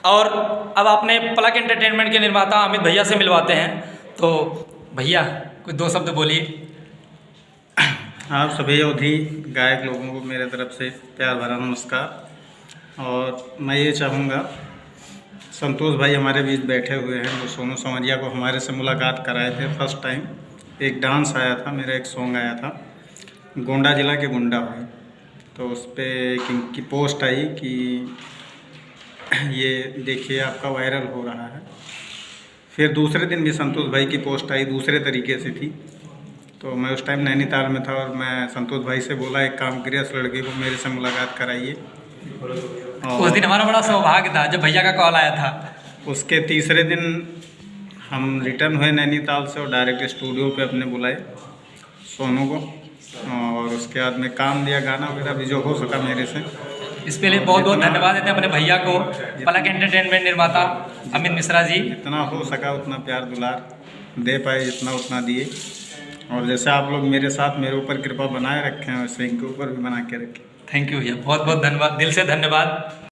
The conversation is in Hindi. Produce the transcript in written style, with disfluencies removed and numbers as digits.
और अब अपने पलक एंटरटेनमेंट के निर्माता अमित भैया से मिलवाते हैं। तो भैया कुछ दो शब्द बोलिए। आप सभी अवधि गायक लोगों को मेरे तरफ से प्यार भरा नमस्कार। और मैं ये चाहूँगा, संतोष भाई हमारे बीच बैठे हुए हैं, वो सोनू समरिया को हमारे से मुलाकात कराए थे फर्स्ट टाइम। एक डांस आया था, मेरा एक सॉन्ग आया था गोंडा जिला के गुंडा हुए, तो उस पर इनकी पोस्ट आई कि ये देखिए आपका वायरल हो रहा है। फिर दूसरे दिन भी संतोष भाई की पोस्ट आई, दूसरे तरीके से थी। तो मैं उस टाइम नैनीताल में था और मैं संतोष भाई से बोला एक काम करिए, उस लड़के को मेरे से मुलाकात कराइए। उस दिन हमारा बड़ा सौभाग्य था जब भैया का कॉल आया था। उसके तीसरे दिन हम रिटर्न हुए नैनीताल से और डायरेक्ट स्टूडियो पे अपने बुलाए सोनू को, और उसके बाद में काम दिया, गाना वगैरह भी जो हो सका मेरे से। इसके लिए बहुत बहुत धन्यवाद देते हैं अपने भैया को, पलक एंटरटेनमेंट निर्माता अमित मिश्रा जी। जितना हो सका उतना प्यार दुलार दे पाए, जितना उतना दिए, और जैसे आप लोग मेरे साथ मेरे ऊपर कृपा बनाए रखें वैसे इनके ऊपर भी बना के रखें। थैंक यू भैया, बहुत बहुत धन्यवाद, दिल से धन्यवाद।